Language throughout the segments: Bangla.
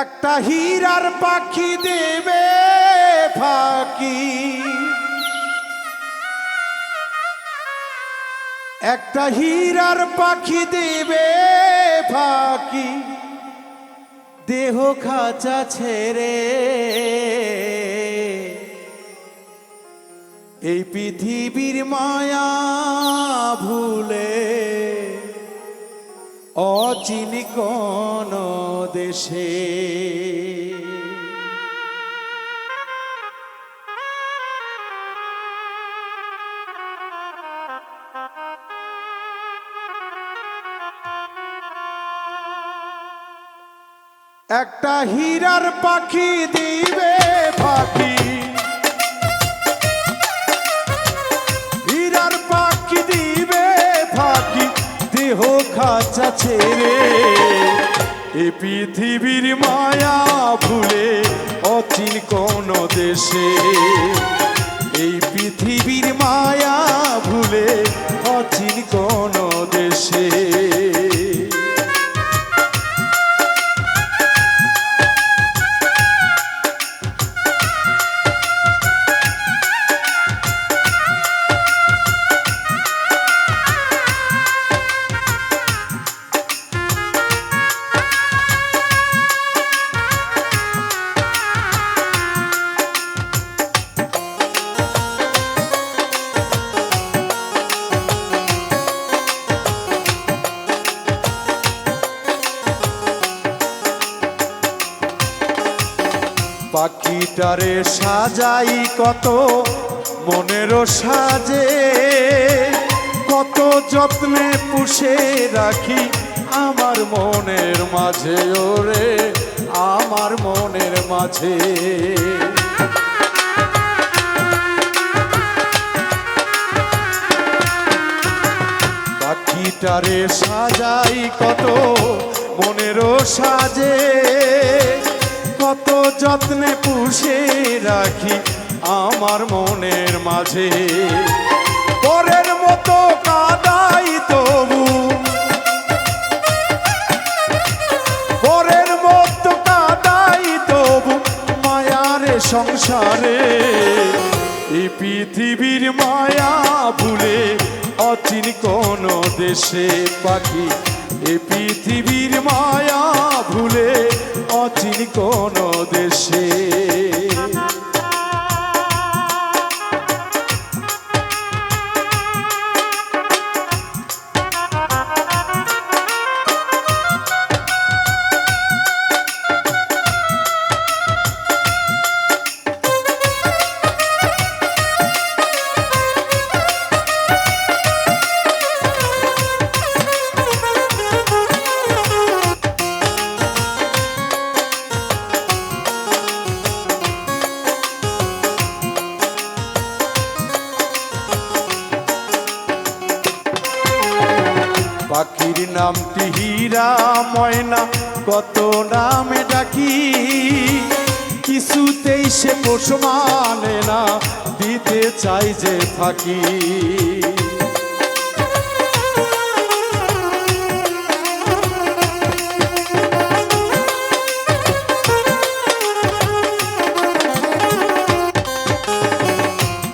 একটা হীরার পাখি দেবে ফাঁকি, একটা হীরার পাখি দেবে ফাঁকি, দেহ খাঁচা ছেড়ে এই পৃথিবীর মায়া ভুলে অচিন কোন দেশে। একটা হীরার পাখি দিবে ফাঁকি, হীরার পাখি দিবে ফাঁকি, দেহ খাঁচা ছেড়ে এ পৃথিবীর মায়া ভুলে অচিন কোন দেশে, এই পৃথিবীর মায়া ভুলে অচিন কোন দেশে। পাখিটারে সাজাই কত মনেরও সাজে, কত যত্নে পুষে রাখি আমার মনের মাঝে, ওরে আমার মনের মাঝে। পাখিটারে সাজাই কত মনেরও সাজে, কত যত্নে পুষে রাখি আমার মনের মাঝে, পরের মতো কাদাই তবু, পরের মতো কাদাই তবু মায়ারে সংসারে, এই পৃথিবীর মায়া ভুলে অচিন কোন দেশে পাখি, এই পৃথিবীর মায়া ভুলে অচিন কোন দেশে। পাখির নামটি হীরা ময়না কত নামে ডাকি, কিছুতেই সে পোষ মানে না, দিতে চাই যে ফাঁকি।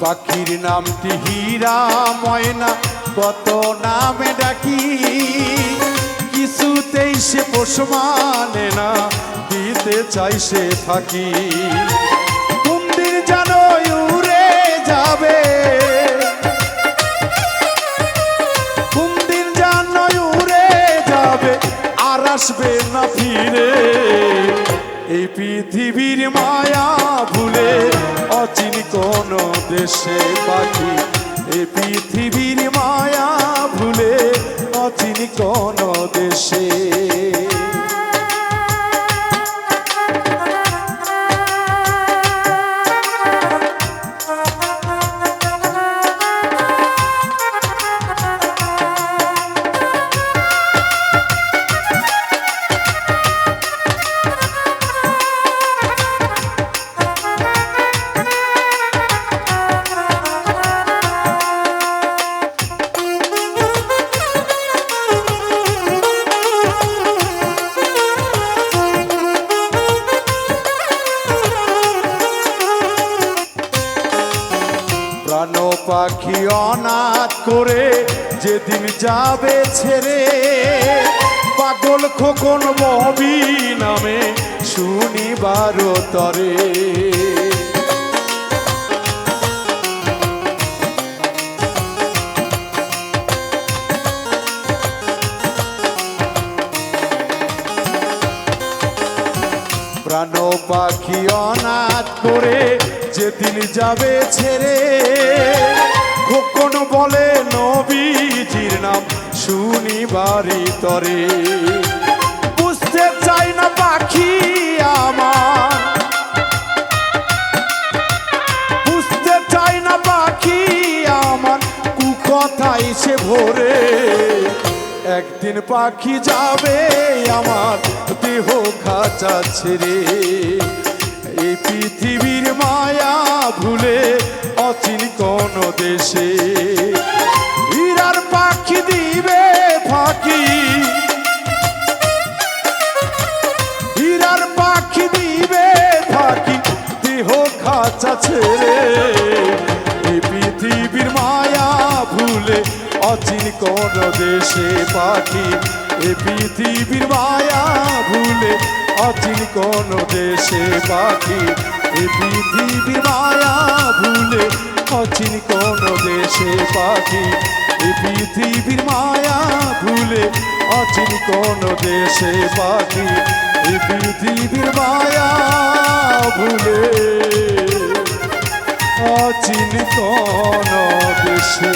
পাখির নামটি হীরা ময়না কত নামে ডাকি, কিছুতেই সে পোষ মানে না, দিতে চাই সে ফাঁকি। কোনদিন যেন উড়ে যাবে, কোনদিন যেন উড়ে যাবে আর আসবে না ফিরে, এই পৃথিবীর মায়া ভুলে অচিন কোন দেশে পাখি, এই পৃথিবীর মায়া ভুলে অচিন কোন দেশে। পাখি অনাথ করে যেদিন যাবে ছেড়ে, পাগল খোকন ববি নামে শুনিবার তরে। প্রাণ পাখি অনাথ করে যেদিন যাবে ছেড়ে, খোকন বলে নবীজির নাম শুনিবারি তরে। বুঝতে চাই না পাখি আমার, বুঝতে চাই না পাখি আমার, কুকথায় সে ভোরে। একদিন পাখি যাবে আমার দেহ খাঁচা ছেড়ে, এই পৃথিবীর মায়া ভুলে অচিন কোন দেশে। হীরার পাখি দিবে ফাঁকি, হীরার পাখি দিবে ফাঁকি, দেহ খাঁচা ছেড়ে। এই পৃথিবীর মায়া ভুলে অচিন কোন দেশে পাখি, এ পৃথিবীর মায়া ভুলে অচিন কোন দেশে পাখি, এ পৃথিবীর মায়া ভুলে অচিন কোন দেশে পাখি, এ পৃথিবীর মায়া ভুলে অচিন কোন দেশে পাখি, এ পৃথিবীর মায়া ভুলে অচিন কোন দেশে।